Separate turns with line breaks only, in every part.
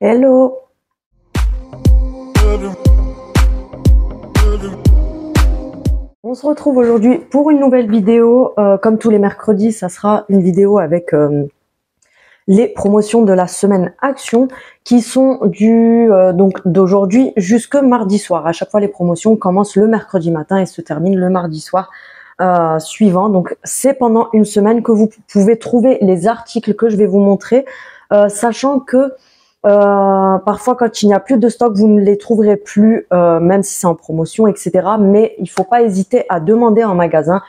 Hello! On se retrouve aujourd'hui pour une nouvelle vidéo. Comme tous les mercredis, ça sera une vidéo avec les promotions de la semaine Action qui sont donc d'aujourd'hui jusque mardi soir. À chaque fois, les promotions commencent le mercredi matin et se terminent le mardi soir suivant. Donc, c'est pendant une semaine que vous pouvez trouver les articles que je vais vous montrer, sachant que parfois, quand il n'y a plus de stock, vous ne les trouverez plus, même si c'est en promotion, etc. Mais il faut pas hésiter à demander en magasin,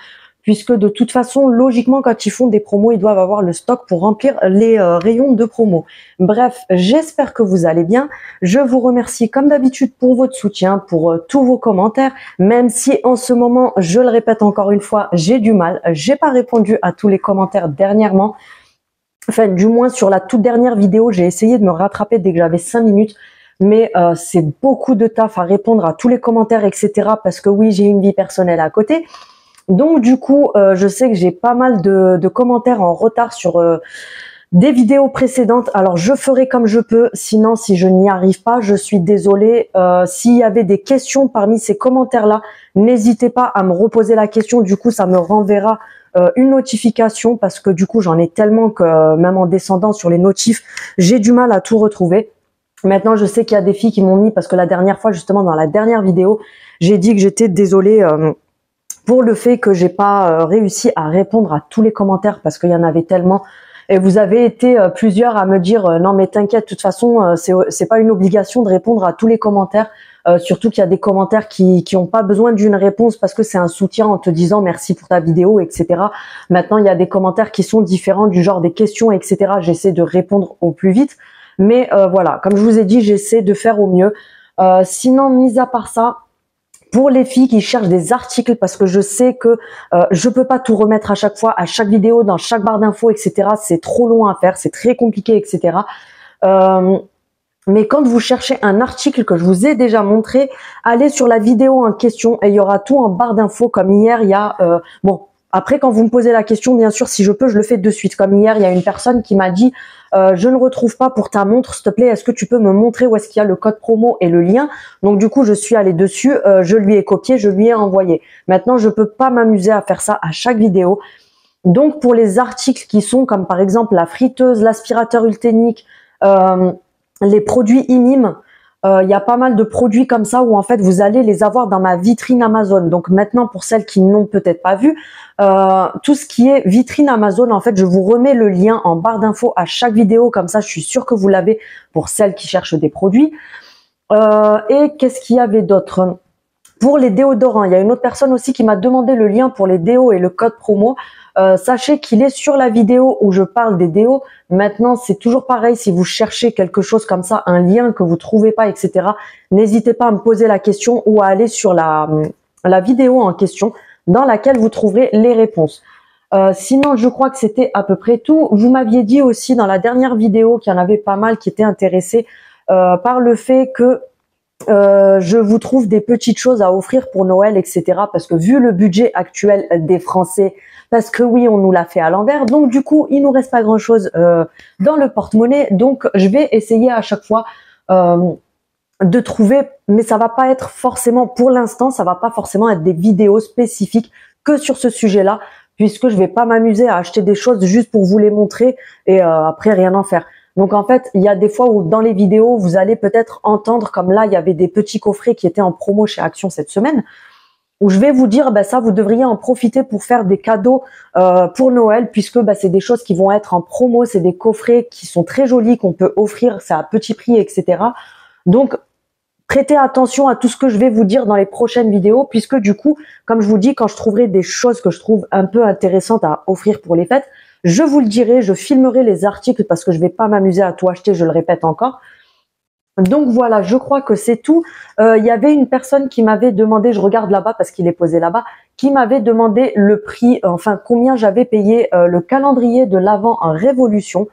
puisque de toute façon, logiquement, quand ils font des promos, ils doivent avoir le stock pour remplir les rayons de promo. Bref, j'espère que vous allez bien. Je vous remercie comme d'habitude pour votre soutien, pour tous vos commentaires, même si en ce moment, je le répète encore une fois, j'ai du mal. J'ai pas répondu à tous les commentaires dernièrement. Enfin, du moins sur la toute dernière vidéo, j'ai essayé de me rattraper dès que j'avais 5 minutes. Mais c'est beaucoup de taf à répondre à tous les commentaires, etc. Parce que oui, j'ai une vie personnelle à côté. Donc du coup, je sais que j'ai pas mal de commentaires en retard sur des vidéos précédentes. Alors je ferai comme je peux. Sinon, si je n'y arrive pas, je suis désolée. S'il y avait des questions parmi ces commentaires-là, n'hésitez pas à me reposer la question. Du coup, ça me renverra une notification parce que du coup j'en ai tellement que même en descendant sur les notifs, j'ai du mal à tout retrouver. Maintenant, je sais qu'il y a des filles qui m'ont mis, parce que la dernière fois, justement dans la dernière vidéo, j'ai dit que j'étais désolée pour le fait que j'ai pas réussi à répondre à tous les commentaires parce qu'il y en avait tellement. Et vous avez été plusieurs à me dire non mais t'inquiète, de toute façon c'est pas une obligation de répondre à tous les commentaires. Surtout qu'il y a des commentaires qui ont pas besoin d'une réponse parce que c'est un soutien en te disant merci pour ta vidéo, etc. Maintenant, il y a des commentaires qui sont différents du genre des questions, etc. J'essaie de répondre au plus vite. Mais voilà, comme je vous ai dit, j'essaie de faire au mieux. Sinon, mis à part ça, pour les filles qui cherchent des articles, parce que je sais que je peux pas tout remettre à chaque fois, à chaque vidéo, dans chaque barre d'infos, etc. C'est trop long à faire, c'est très compliqué, etc. Mais quand vous cherchez un article que je vous ai déjà montré, allez sur la vidéo en question et il y aura tout en barre d'infos. Comme hier, il y a... bon, après, quand vous me posez la question, bien sûr, si je peux, je le fais de suite. Comme hier, il y a une personne qui m'a dit je ne retrouve pas pour ta montre, s'il te plaît, est-ce que tu peux me montrer où est-ce qu'il y a le code promo et le lien? Donc du coup, je suis allée dessus, je lui ai copié, je lui ai envoyé. Maintenant, je peux pas m'amuser à faire ça à chaque vidéo. Donc pour les articles qui sont comme par exemple la friteuse, l'aspirateur Ultenic, les produits IMIM, il y a pas mal de produits comme ça où en fait vous allez les avoir dans ma vitrine Amazon. Donc maintenant, pour celles qui n'ont peut-être pas vu, tout ce qui est vitrine Amazon, en fait je vous remets le lien en barre d'infos à chaque vidéo, comme ça je suis sûre que vous l'avez pour celles qui cherchent des produits. Et qu'est-ce qu'il y avait d'autre? Pour les déodorants, il y a une autre personne aussi qui m'a demandé le lien pour les déos et le code promo. Sachez qu'il est sur la vidéo où je parle des déos. Maintenant, c'est toujours pareil. Si vous cherchez quelque chose comme ça, un lien que vous trouvez pas, etc., n'hésitez pas à me poser la question ou à aller sur la vidéo en question dans laquelle vous trouverez les réponses. Sinon, je crois que c'était à peu près tout. Vous m'aviez dit aussi dans la dernière vidéo qu'il y en avait pas mal qui étaient intéressés par le fait que je vous trouve des petites choses à offrir pour Noël, etc. Parce que vu le budget actuel des Français, parce que oui, on nous l'a fait à l'envers, donc du coup, il nous reste pas grand-chose dans le porte-monnaie. Donc, je vais essayer à chaque fois de trouver, mais ça va pas être forcément, pour l'instant, ça va pas forcément être des vidéos spécifiques que sur ce sujet-là, puisque je vais pas m'amuser à acheter des choses juste pour vous les montrer et après rien en faire. Donc en fait, il y a des fois où dans les vidéos, vous allez peut-être entendre, comme là, il y avait des petits coffrets qui étaient en promo chez Action cette semaine, où je vais vous dire, ben ça, vous devriez en profiter pour faire des cadeaux pour Noël, puisque ben, c'est des choses qui vont être en promo, c'est des coffrets qui sont très jolis, qu'on peut offrir, c'est à petit prix, etc. Donc, prêtez attention à tout ce que je vais vous dire dans les prochaines vidéos, puisque du coup, comme je vous dis, quand je trouverai des choses que je trouve un peu intéressantes à offrir pour les fêtes, je vous le dirai, je filmerai les articles parce que je vais pas m'amuser à tout acheter, je le répète encore. Donc voilà, je crois que c'est tout. Il y avait une personne qui m'avait demandé, je regarde là-bas parce qu'il est posé là-bas, qui m'avait demandé le prix, enfin combien j'avais payé le calendrier de l'Avent en Révolution.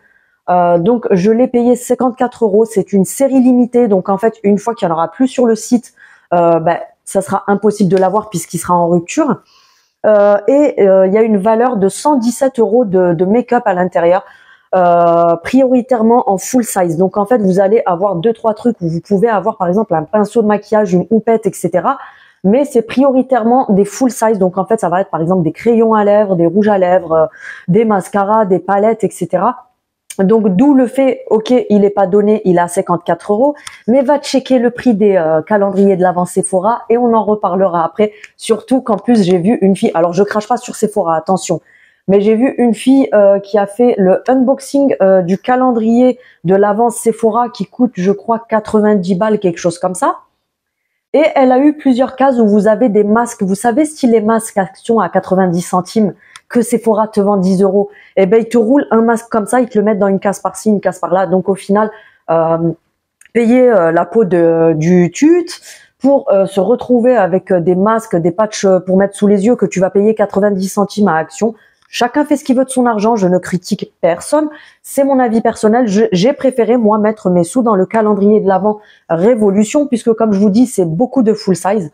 Donc je l'ai payé 54 €. C'est une série limitée, donc en fait une fois qu'il n'y en aura plus sur le site, ça sera impossible de l'avoir puisqu'il sera en rupture. Il y a une valeur de 117 € de make-up à l'intérieur. prioritairement en full size. Donc en fait, vous allez avoir 2-3 trucs où vous pouvez avoir par exemple un pinceau de maquillage, une houppette, etc. Mais c'est prioritairement des full size. Donc en fait, ça va être par exemple des crayons à lèvres, des rouges à lèvres, des mascaras, des palettes, etc. Donc d'où le fait, ok, il est pas donné, il est à 54 €, mais va checker le prix des calendriers de l'Avent Sephora et on en reparlera après. Surtout qu'en plus j'ai vu une fille, alors je crache pas sur Sephora, attention, mais j'ai vu une fille qui a fait le unboxing du calendrier de l'Avent Sephora qui coûte, je crois, 90 balles, quelque chose comme ça. Et elle a eu plusieurs cases où vous avez des masques, vous savez, style les masques Action à 90 centimes que Sephora te vend 10 €. Eh ben, ils te roulent un masque comme ça, ils te le mettent dans une case par-ci, une case par-là. Donc au final, payer la peau du tut pour se retrouver avec des masques, des patchs pour mettre sous les yeux que tu vas payer 90 centimes à Action. Chacun fait ce qu'il veut de son argent, je ne critique personne, c'est mon avis personnel. J'ai préféré, moi, mettre mes sous dans le calendrier de l'Avent Révolution, puisque comme je vous dis, c'est beaucoup de full size.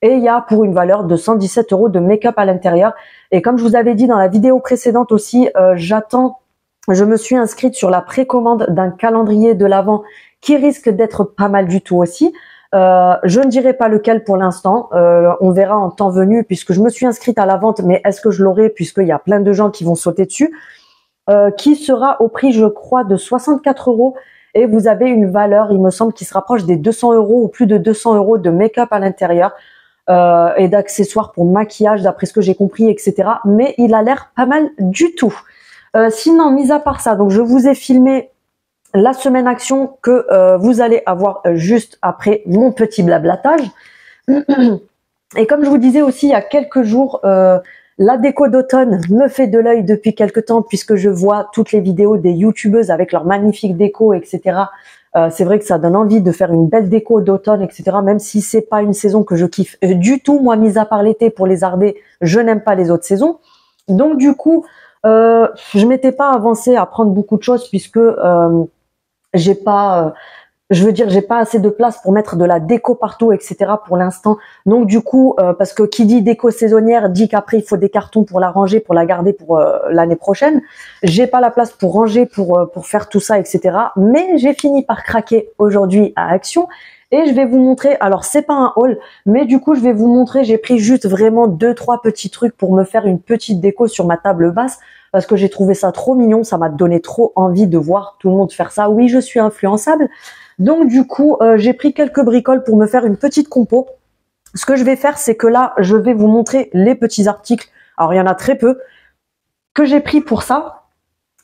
Et il y a pour une valeur de 117 € de make-up à l'intérieur. Et comme je vous avais dit dans la vidéo précédente aussi, je me suis inscrite sur la précommande d'un calendrier de l'Avent qui risque d'être pas mal du tout aussi. Je ne dirai pas lequel pour l'instant, on verra en temps venu puisque je me suis inscrite à la vente, mais est-ce que je l'aurai puisqu'il y a plein de gens qui vont sauter dessus, qui sera au prix je crois de 64 € et vous avez une valeur, il me semble, qui se rapproche des 200 € ou plus de 200 € de make-up à l'intérieur et d'accessoires pour maquillage d'après ce que j'ai compris, etc. Mais il a l'air pas mal du tout. Sinon, mis à part ça, donc je vous ai filmé la semaine action que vous allez avoir juste après mon petit blablatage. Et comme je vous disais aussi il y a quelques jours, la déco d'automne me fait de l'œil depuis quelques temps puisque je vois toutes les vidéos des youtubeuses avec leurs magnifiques décos, etc. C'est vrai que ça donne envie de faire une belle déco d'automne, etc. Même si c'est pas une saison que je kiffe du tout. Moi, mis à part l'été pour les ardés, je n'aime pas les autres saisons. Donc du coup, je m'étais pas avancée à prendre beaucoup de choses puisque j'ai pas, j'ai pas assez de place pour mettre de la déco partout, etc. pour l'instant. Donc du coup, parce que qui dit déco saisonnière dit qu'après il faut des cartons pour la ranger, pour la garder pour l'année prochaine. J'ai pas la place pour ranger, pour faire tout ça, etc. Mais j'ai fini par craquer aujourd'hui à Action. Et je vais vous montrer, alors c'est pas un haul, mais du coup je vais vous montrer, j'ai pris juste vraiment 2-3 petits trucs pour me faire une petite déco sur ma table basse, parce que j'ai trouvé ça trop mignon, ça m'a donné trop envie de voir tout le monde faire ça. Oui, je suis influençable, donc du coup j'ai pris quelques bricoles pour me faire une petite compo. Ce que je vais faire, c'est que là, je vais vous montrer les petits articles, alors il y en a très peu, que j'ai pris pour ça.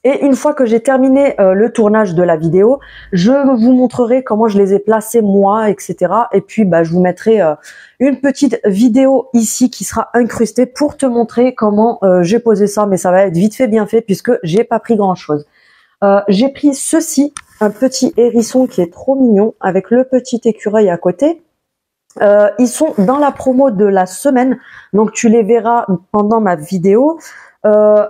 Et une fois que j'ai terminé le tournage de la vidéo, je vous montrerai comment je les ai placés moi, etc. Et puis je vous mettrai une petite vidéo ici qui sera incrustée pour te montrer comment j'ai posé ça. Mais ça va être vite fait, bien fait, puisque j'ai pas pris grand chose. J'ai pris ceci, un petit hérisson qui est trop mignon, avec le petit écureuil à côté. Ils sont dans la promo de la semaine, donc tu les verras pendant ma vidéo.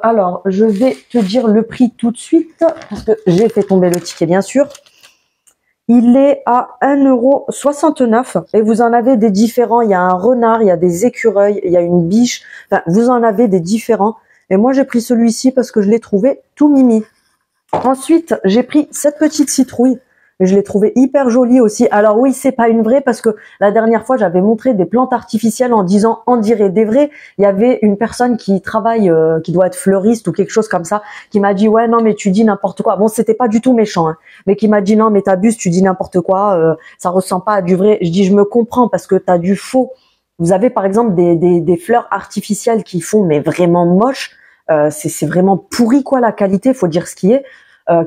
Alors, je vais te dire le prix tout de suite, parce que j'ai fait tomber le ticket, bien sûr. Il est à 1,69 € et vous en avez des différents. Il y a un renard, il y a des écureuils, il y a une biche. Enfin, vous en avez des différents. Et moi, j'ai pris celui-ci parce que je l'ai trouvé tout mimi. Ensuite, j'ai pris cette petite citrouille. Je l'ai trouvé hyper jolie aussi. Alors oui, c'est pas une vraie parce que la dernière fois, j'avais montré des plantes artificielles en disant on dirait des vraies. Il y avait une personne qui travaille, qui doit être fleuriste ou quelque chose comme ça, qui m'a dit ouais non mais tu dis n'importe quoi. Bon, c'était pas du tout méchant, hein, mais qui m'a dit non mais t'abuses, tu dis n'importe quoi, ça ressemble pas à du vrai. Je dis je me comprends parce que t'as du faux. Vous avez par exemple des fleurs artificielles qui font mais vraiment moches. C'est vraiment pourri quoi la qualité, faut dire ce qui est,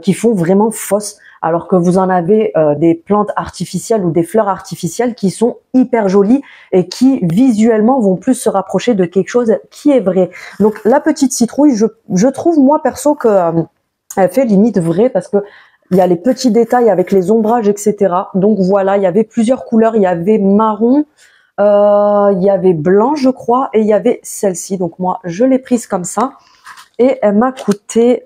qui font vraiment fausses. Alors que vous en avez des plantes artificielles ou des fleurs artificielles qui sont hyper jolies et qui visuellement vont plus se rapprocher de quelque chose qui est vrai. Donc la petite citrouille, je trouve moi perso que elle fait limite vrai parce que il y a les petits détails avec les ombrages, etc. Donc voilà, il y avait plusieurs couleurs, il y avait marron, il y avait blanc je crois et il y avait celle-ci. Donc moi je l'ai prise comme ça et elle m'a coûté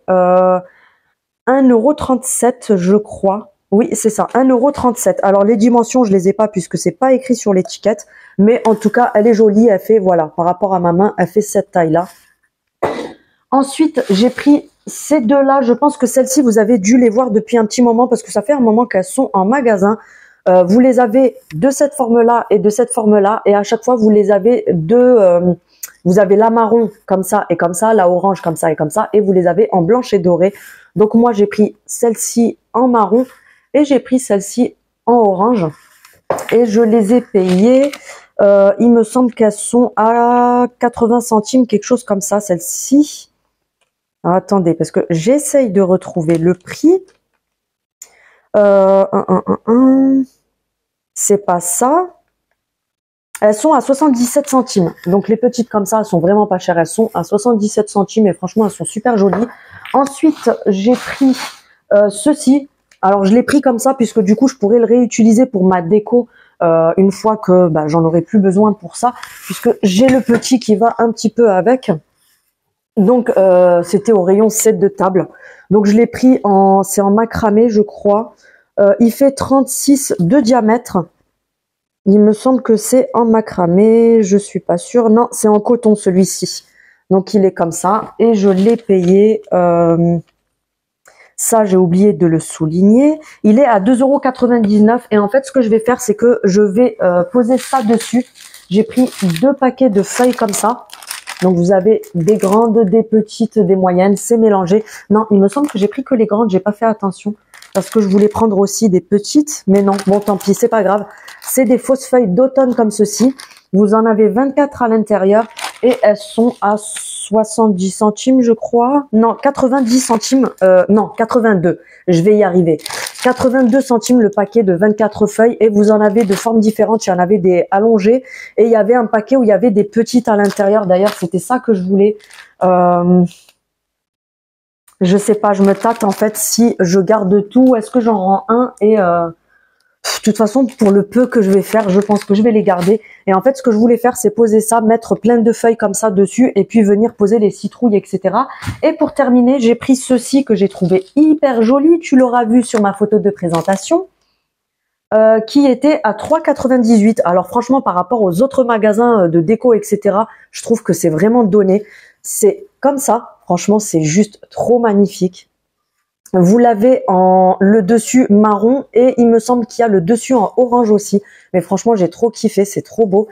1,37 €, je crois. Oui, c'est ça, 1,37 €. Alors, les dimensions, je les ai pas puisque c'est pas écrit sur l'étiquette. Mais en tout cas, elle est jolie. Elle fait, voilà, par rapport à ma main, elle fait cette taille-là. Ensuite, j'ai pris Ces deux-là, je pense que celles-ci, vous avez dû les voir depuis un petit moment parce que ça fait un moment qu'elles sont en magasin. Vous les avez de cette forme-là et de cette forme-là, et à chaque fois, vous les avez vous avez la marron comme ça et comme ça, la orange comme ça et comme ça, et vous les avez en blanche et dorée. Donc moi, j'ai pris celle-ci en marron et j'ai pris celle-ci en orange et je les ai payées. Il me semble qu'elles sont à 80 centimes, quelque chose comme ça, celle-ci. Attendez, parce que j'essaye de retrouver le prix. C'est pas ça. Elles sont à 77 centimes. Donc les petites comme ça, elles sont vraiment pas chères. Elles sont à 77 centimes et franchement, elles sont super jolies. Ensuite, j'ai pris ceci. Alors je l'ai pris comme ça puisque du coup, je pourrais le réutiliser pour ma déco une fois que j'en aurai plus besoin pour ça. Puisque j'ai le petit qui va un petit peu avec. Donc c'était au rayon 7 de table. Donc je l'ai pris c'est en macramé, je crois. Il fait 36 de diamètre. Il me semble que c'est en macramé, je suis pas sûre. Non, c'est en coton celui-ci. Donc il est comme ça et je l'ai payé. Ça, j'ai oublié de le souligner. Il est à 2,99 € et en fait, ce que je vais faire, c'est que je vais poser ça dessus. J'ai pris 2 paquets de feuilles comme ça. Donc vous avez des grandes, des petites, des moyennes, c'est mélangé. Non, il me semble que j'ai pris que les grandes, j'ai pas fait attention parce que je voulais prendre aussi des petites, mais non, bon tant pis, c'est pas grave. C'est des fausses feuilles d'automne comme ceci. Vous en avez 24 à l'intérieur et elles sont à 70 centimes, je crois. Non, 90 centimes, non, 82. Je vais y arriver. 82 centimes le paquet de 24 feuilles et vous en avez de formes différentes. Il y en avait des allongées et il y avait un paquet où il y avait des petites à l'intérieur. D'ailleurs, c'était ça que je voulais. Je sais pas, je me tâte en fait si je garde tout. Est-ce que j'en rends un et de toute façon, pour le peu que je vais faire, je pense que je vais les garder. Et en fait, ce que je voulais faire, c'est poser ça, mettre plein de feuilles comme ça dessus et puis venir poser les citrouilles, etc. Et pour terminer, j'ai pris ceci que j'ai trouvé hyper joli. Tu l'auras vu sur ma photo de présentation. Qui était à 3,98 €. Alors franchement, par rapport aux autres magasins de déco, etc., je trouve que c'est vraiment donné. C'est comme ça. Franchement, c'est juste trop magnifique. Vous l'avez en le dessus marron et il me semble qu'il y a le dessus en orange aussi. Mais franchement, j'ai trop kiffé, c'est trop beau.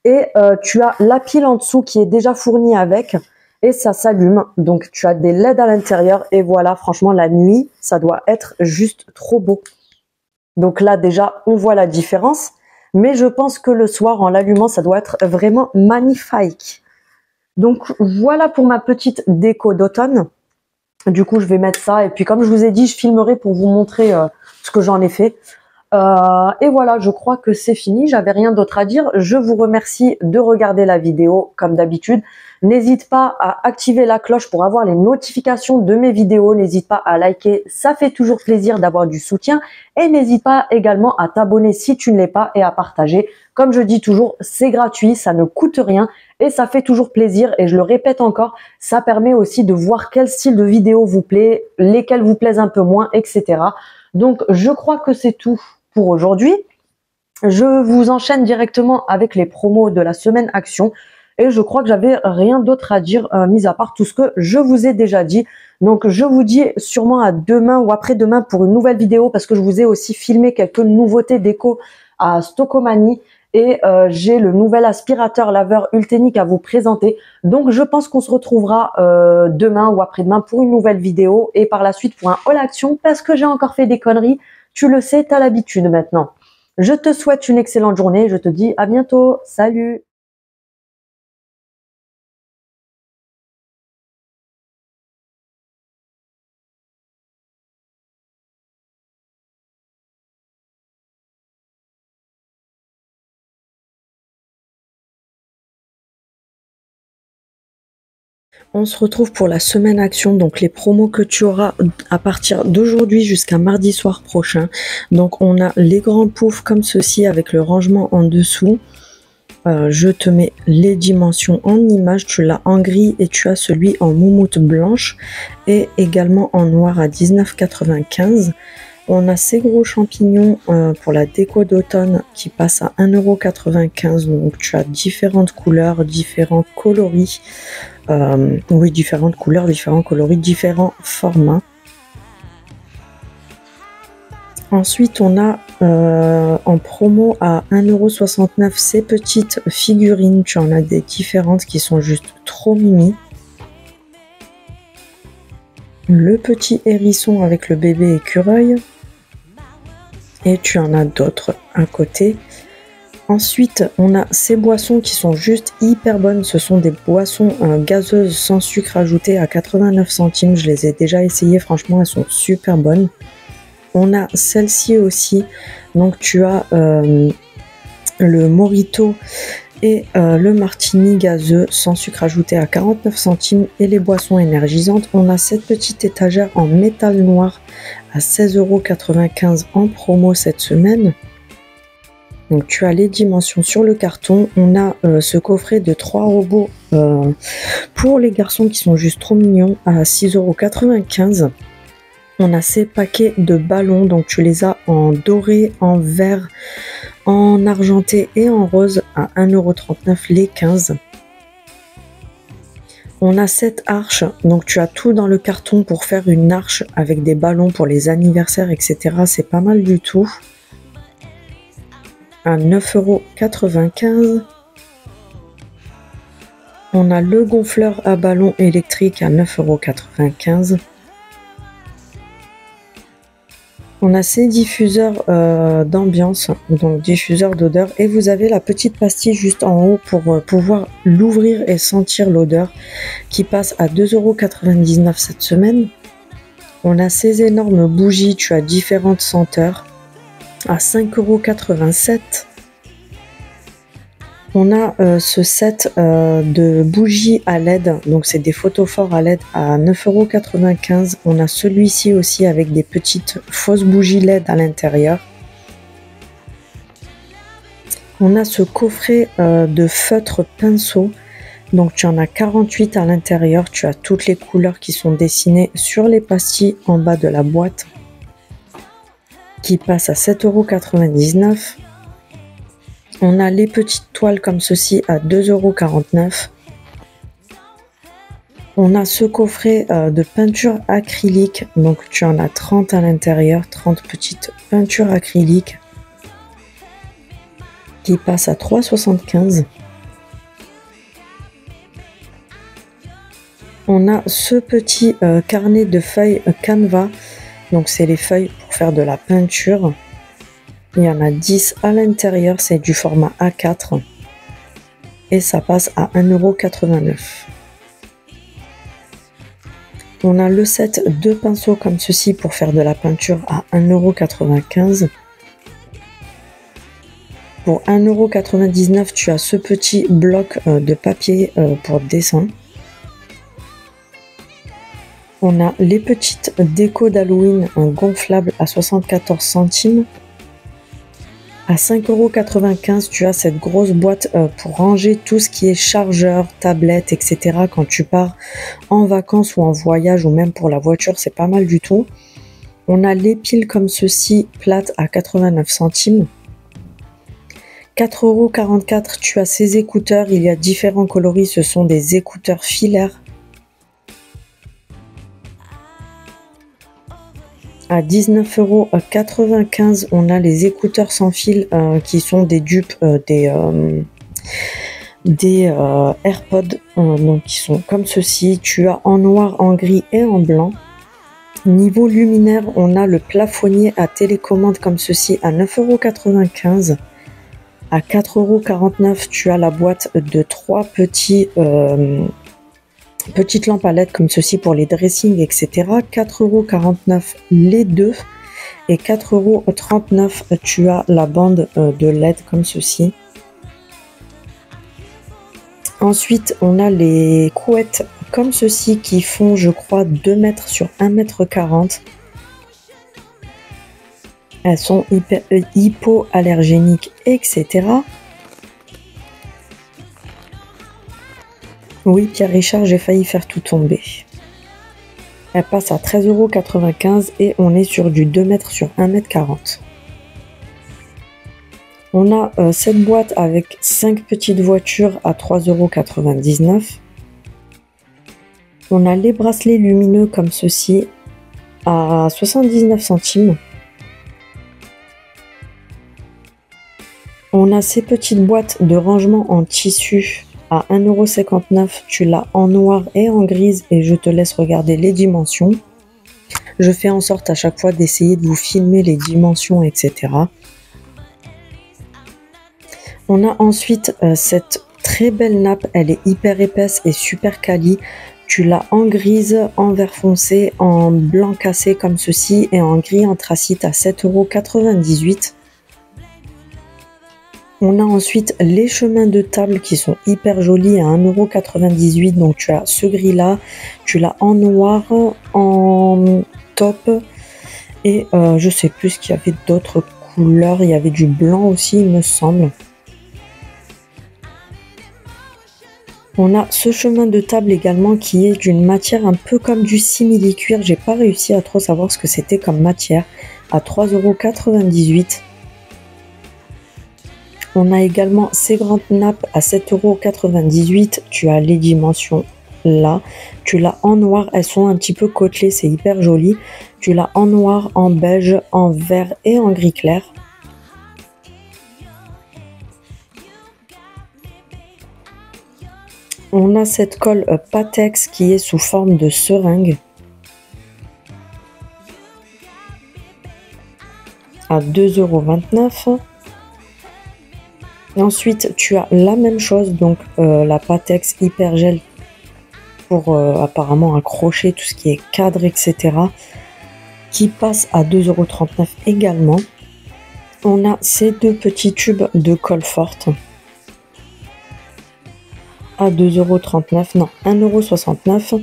Et tu as la pile en dessous qui est déjà fournie avec et ça s'allume. Donc tu as des LED à l'intérieur et voilà, franchement, la nuit, ça doit être juste trop beau. Donc là, déjà, on voit la différence. Mais je pense que le soir, en l'allumant, ça doit être vraiment magnifique. Donc voilà pour ma petite déco d'automne. Du coup, je vais mettre ça. Et puis, comme je vous ai dit, je filmerai pour vous montrer ce que j'en ai fait. Et voilà, je crois que c'est fini. J'avais rien d'autre à dire. Je vous remercie de regarder la vidéo, comme d'habitude. N'hésite pas à activer la cloche pour avoir les notifications de mes vidéos. N'hésite pas à liker. Ça fait toujours plaisir d'avoir du soutien. Et n'hésite pas également à t'abonner si tu ne l'es pas et à partager. Comme je dis toujours, c'est gratuit, ça ne coûte rien. Et ça fait toujours plaisir et je le répète encore, ça permet aussi de voir quel style de vidéo vous plaît, lesquels vous plaisent un peu moins, etc. Donc je crois que c'est tout pour aujourd'hui. Je vous enchaîne directement avec les promos de la semaine action et je crois que j'avais rien d'autre à dire mis à part tout ce que je vous ai déjà dit. Donc je vous dis sûrement à demain ou après-demain pour une nouvelle vidéo parce que je vous ai aussi filmé quelques nouveautés déco à Stockomanie. Et j'ai le nouvel aspirateur laveur Ultenic à vous présenter. Donc je pense qu'on se retrouvera demain ou après-demain pour une nouvelle vidéo et par la suite pour un haul action parce que j'ai encore fait des conneries. Tu le sais, t'as l'habitude maintenant. Je te souhaite une excellente journée. Je te dis à bientôt. Salut! On se retrouve pour la semaine action, donc les promos que tu auras à partir d'aujourd'hui jusqu'à mardi soir prochain. Donc on a les grands poufs comme ceci avec le rangement en dessous. Je te mets les dimensions en image, tu l'as en gris et tu as celui en moumoute blanche et également en noir à 19,95 €. On a ces gros champignons pour la déco d'automne qui passent à 1,95 €. Donc tu as différentes couleurs, différents coloris. Oui, différentes couleurs, différents coloris, différents formats. Ensuite, on a en promo à 1,69 € ces petites figurines. Tu en as des différentes qui sont juste trop mimi. Le petit hérisson avec le bébé écureuil. Et tu en as d'autres à côté. Ensuite, on a ces boissons qui sont juste hyper bonnes. Ce sont des boissons gazeuses sans sucre ajouté à 89 centimes. Je les ai déjà essayées. Franchement, elles sont super bonnes. On a celle-ci aussi. Donc, tu as le Mojito et le Martini gazeux sans sucre ajouté à 49 centimes et les boissons énergisantes. On a cette petite étagère en métal noir à 16,95 € en promo cette semaine. Donc tu as les dimensions sur le carton. On a ce coffret de 3 robots pour les garçons qui sont juste trop mignons à 6,95 €. On a ces paquets de ballons, donc tu les as en doré, en vert, en argenté et en rose à 1,39 € les 15. On a cette arche, donc tu as tout dans le carton pour faire une arche avec des ballons pour les anniversaires, etc. C'est pas mal du tout. À 9,95 €. On a le gonfleur à ballon électrique à 9,95 €. On a ces diffuseurs d'ambiance, donc diffuseurs d'odeur, et vous avez la petite pastille juste en haut pour pouvoir l'ouvrir et sentir l'odeur qui passe à 2,99 € cette semaine. On a ces énormes bougies, tu as différentes senteurs à 5,87 €. On a ce set de bougies à LED, donc c'est des photophores à LED à 9,95 €. On a celui-ci aussi avec des petites fausses bougies LED à l'intérieur. On a ce coffret de feutre pinceau, donc tu en as 48 à l'intérieur. Tu as toutes les couleurs qui sont dessinées sur les pastilles en bas de la boîte, qui passe à 7,99 €. On a les petites toiles comme ceci à 2,49 €. On a ce coffret de peinture acrylique, donc tu en as 30 à l'intérieur, 30 petites peintures acryliques qui passent à 3,75 €. On a ce petit carnet de feuilles Canva, donc c'est les feuilles pour faire de la peinture. Il y en a 10 à l'intérieur, c'est du format A4 et ça passe à 1,89 €. On a le set de pinceaux comme ceci pour faire de la peinture à 1,95 €. Pour 1,99 €, tu as ce petit bloc de papier pour dessin. On a les petites décos d'Halloween gonflables à 74 centimes. À 5,95 €, tu as cette grosse boîte pour ranger tout ce qui est chargeur, tablette, etc. Quand tu pars en vacances ou en voyage ou même pour la voiture, c'est pas mal du tout. On a les piles comme ceci, plates à 89 centimes. 4,44 €, tu as ces écouteurs. Il y a différents coloris, ce sont des écouteurs filaires. À 19,95 €, on a les écouteurs sans fil qui sont des dupes des AirPods, donc qui sont comme ceci. Tu as en noir, en gris et en blanc. Niveau luminaire, on a le plafonnier à télécommande comme ceci à 9,95 €. À 4,49 €, tu as la boîte de 3 petites lampes à LED comme ceci pour les dressings, etc. 4,49 € les deux. Et 4,39 €, tu as la bande de LED comme ceci. Ensuite, on a les couettes comme ceci qui font, je crois, 2 mètres sur 1,40 m. Elles sont hypoallergéniques, etc. Oui, Pierre Richard, j'ai failli faire tout tomber. Elle passe à 13,95 € et on est sur du 2 mètres sur 1,40 m. On a cette boîte avec 5 petites voitures à 3,99 €. On a les bracelets lumineux comme ceci à 79 centimes. On a ces petites boîtes de rangement en tissu à 1,59 €. Tu l'as en noir et en grise et je te laisse regarder les dimensions. Je fais en sorte à chaque fois d'essayer de vous filmer les dimensions, etc. On a ensuite cette très belle nappe, elle est hyper épaisse et super quali. Tu l'as en grise, en vert foncé, en blanc cassé comme ceci et en gris anthracite à 7,98 €. On a ensuite les chemins de table qui sont hyper jolis à 1,98 €. Donc tu as ce gris là, tu l'as en noir, en top et je sais plus ce qu'il y avait d'autres couleurs. Il y avait du blanc aussi il me semble. On a ce chemin de table également qui est d'une matière un peu comme du simili-cuir. J'ai pas réussi à trop savoir ce que c'était comme matière à 3,98 €. On a également ces grandes nappes à 7,98 €. Tu as les dimensions là. Tu l'as en noir, elles sont un petit peu côtelées, c'est hyper joli. Tu l'as en noir, en beige, en vert et en gris clair. On a cette colle Patex qui est sous forme de seringue à 2,29 €. Ensuite, tu as la même chose, donc la Patex Hyper Gel pour apparemment accrocher tout ce qui est cadre, etc. qui passe à 2,39 € également. On a ces deux petits tubes de colle forte à 2,39 €, non, 1,69 €.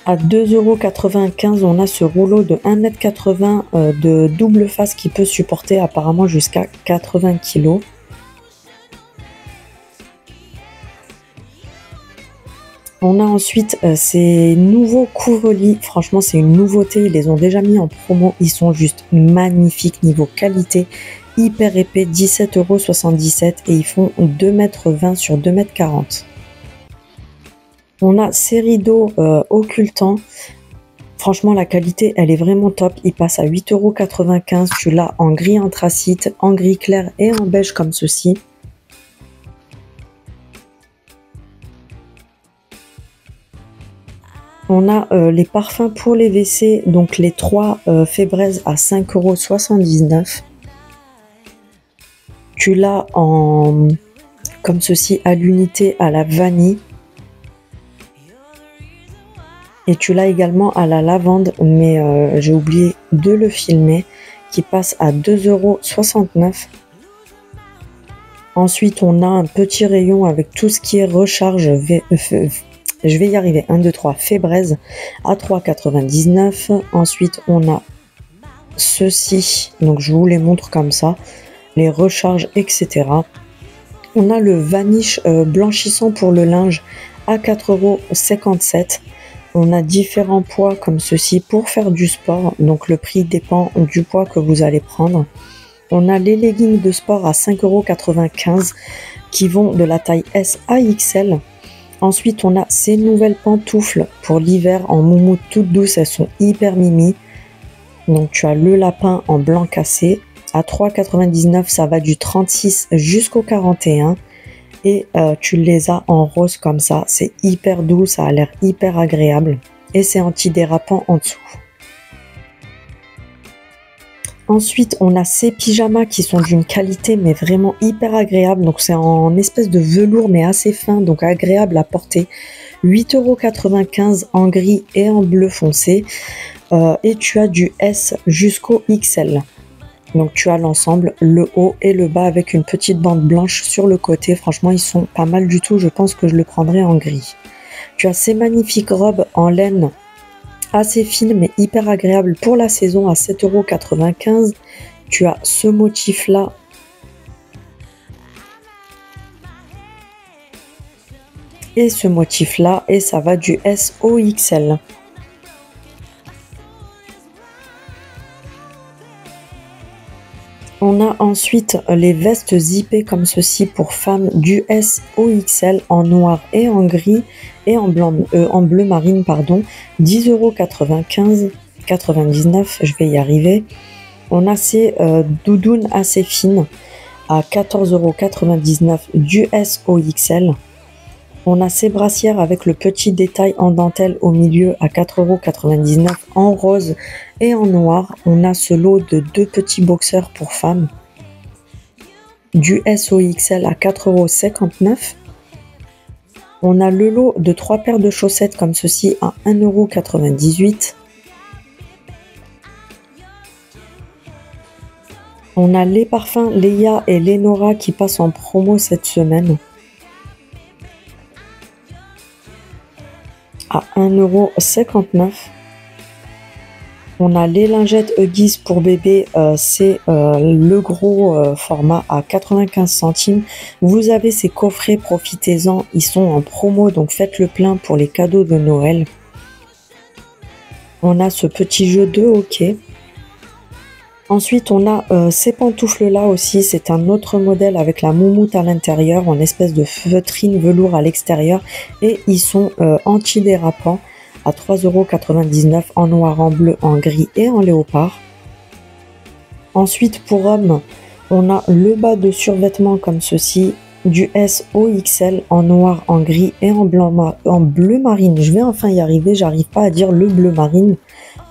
À 2,95 €, on a ce rouleau de 1,80 m de double face qui peut supporter apparemment jusqu'à 80 kg. On a ensuite ces nouveaux couvre-lits. Franchement, c'est une nouveauté. Ils les ont déjà mis en promo. Ils sont juste magnifiques niveau qualité. Hyper épais, 17,77 € et ils font 2,20 m sur 2,40 m. On a ces rideaux occultants. Franchement, la qualité, elle est vraiment top. Il passe à 8,95 €. Tu l'as en gris anthracite, en gris clair et en beige comme ceci. On a les parfums pour les WC, donc les 3 Febreze à 5,79 €. Tu l'as en comme ceci à l'unité à la vanille. Et tu l'as également à la lavande, mais j'ai oublié de le filmer, qui passe à 2,69 €. Ensuite, on a un petit rayon avec tout ce qui est recharge. Je vais y arriver. 1, 2, 3. Febreze à 3,99 €. Ensuite, on a ceci. Donc, je vous les montre comme ça. Les recharges, etc. On a le vanish blanchissant pour le linge à 4,57 €. On a différents poids comme ceci pour faire du sport. Donc, le prix dépend du poids que vous allez prendre. On a les leggings de sport à 5,95 € qui vont de la taille S à XL. Ensuite, on a ces nouvelles pantoufles pour l'hiver en moumoute toutes douces. Elles sont hyper mimi. Donc, tu as le lapin en blanc cassé. À 3,99 €, ça va du 36 jusqu'au 41. Et tu les as en rose comme ça. C'est hyper doux, ça a l'air hyper agréable. Et c'est antidérapant en dessous. Ensuite, on a ces pyjamas qui sont d'une qualité mais vraiment hyper agréable. Donc c'est en espèce de velours mais assez fin, donc agréable à porter. 8,95 € en gris et en bleu foncé. Et tu as du S jusqu'au XL. Donc tu as l'ensemble, le haut et le bas avec une petite bande blanche sur le côté. Franchement, ils sont pas mal du tout. Je pense que je le prendrai en gris. Tu as ces magnifiques robes en laine assez fine mais hyper agréable pour la saison à 7,95 €. Tu as ce motif là et ce motif là, et ça va du S au XL. On a ensuite les vestes zippées comme ceci pour femmes du S au XL en noir et en gris et en blanc, en bleu marine pardon, 10,95 €, je vais y arriver. On a ces doudounes assez fines à 14,99 € du S au XL. On a ces brassières avec le petit détail en dentelle au milieu à 4,99 € en rose et en noir. On a ce lot de 2 petits boxeurs pour femmes du S au XL à 4,59 €. On a le lot de 3 paires de chaussettes comme ceci à 1,98 €. On a les parfums Léa et Lénora qui passent en promo cette semaine à 1,59 €. On a les lingettes Huggies pour bébé, c'est le gros format à 95 centimes. Vous avez ces coffrets, profitez-en, ils sont en promo, donc faites le plein pour les cadeaux de Noël. On a ce petit jeu de hockey. Ensuite, on a ces pantoufles-là aussi, c'est un autre modèle avec la moumoute à l'intérieur, en espèce de feutrine velours à l'extérieur, et ils sont antidérapants à 3,99 € en noir, en bleu, en gris et en léopard. Ensuite, pour hommes, on a le bas de survêtement comme ceci, du S au XL en noir, en gris et en blanc, en bleu marine. Je vais enfin y arriver, j'arrive pas à dire le bleu marine.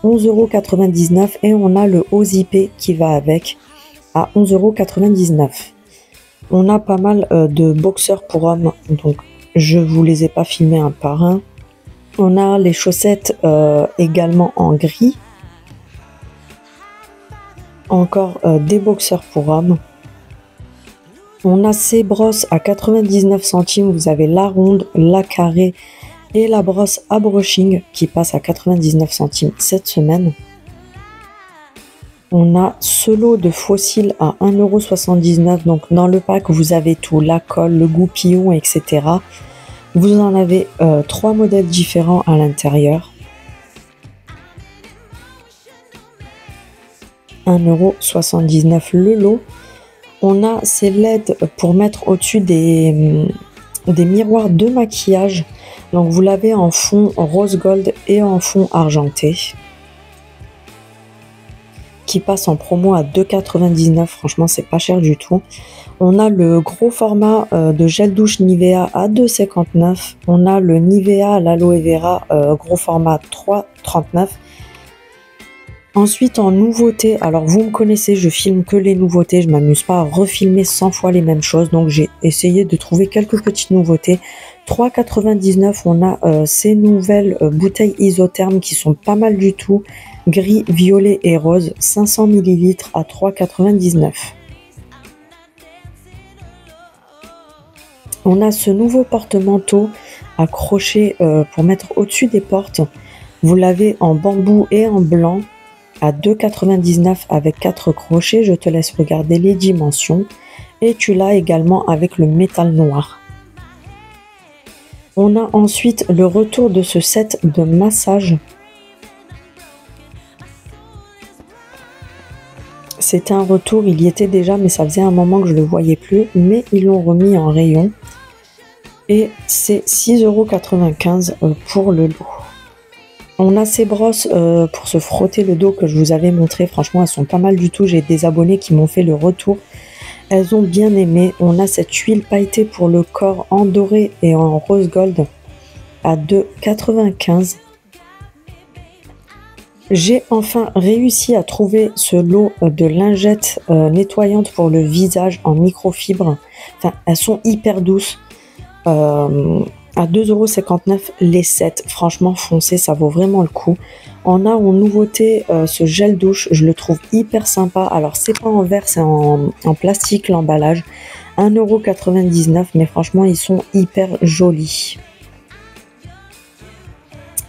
11,99 € et on a le haut zippé qui va avec à 11,99 €. On a pas mal de boxeurs pour hommes, donc je vous les ai pas filmés un par un. On a les chaussettes également en gris. Encore des boxeurs pour hommes. On a ces brosses à 99 centimes. Vous avez la ronde, la carrée et la brosse à brushing qui passe à 99 centimes cette semaine. On a ce lot de fossiles à 1,79 €. Donc dans le pack, vous avez tout, la colle, le goupillon, etc. Vous en avez 3 modèles différents à l'intérieur. 1,79 € le lot. On a ces LED pour mettre au-dessus des miroirs de maquillage. Donc vous l'avez en fond rose gold et en fond argenté, qui passe en promo à 2,99 €. Franchement, c'est pas cher du tout. On a le gros format de gel douche Nivea à 2,59 €. On a le Nivea à l'aloe vera gros format 3,39 €. Ensuite, en nouveauté, alors vous me connaissez, je filme que les nouveautés, je m'amuse pas à refilmer 100 fois les mêmes choses, donc j'ai essayé de trouver quelques petites nouveautés. 3,99 €, on a ces nouvelles bouteilles isothermes qui sont pas mal du tout, gris, violet et rose, 500 ml à 3,99 €. On a ce nouveau porte-manteau à crochet pour mettre au-dessus des portes. Vous l'avez en bambou et en blanc à 2,99 € avec 4 crochets. Je te laisse regarder les dimensions. Et tu l'as également avec le métal noir. On a ensuite le retour de ce set de massage. C'était un retour, il y était déjà, mais ça faisait un moment que je ne le voyais plus. Mais ils l'ont remis en rayon. Et c'est 6,95 € pour le lot. On a ces brosses pour se frotter le dos que je vous avais montré. Franchement, elles sont pas mal du tout. J'ai des abonnés qui m'ont fait le retour. Elles ont bien aimé. On a cette huile pailletée pour le corps en doré et en rose gold à 2,95 €. J'ai enfin réussi à trouver ce lot de lingettes nettoyantes pour le visage en microfibre. Enfin, elles sont hyper douces. À 2,59 € les 7. Franchement, foncez, ça vaut vraiment le coup. On a en nouveauté ce gel douche, je le trouve hyper sympa. Alors, c'est pas en verre, c'est en plastique l'emballage. 1,99 €, mais franchement, ils sont hyper jolis.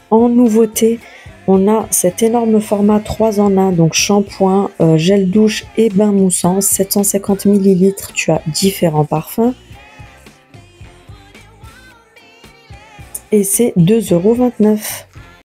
En nouveauté, on a cet énorme format 3 en 1, donc shampoing, gel douche et bain moussant, 750 ml. Tu as différents parfums. et c'est 2,29 €.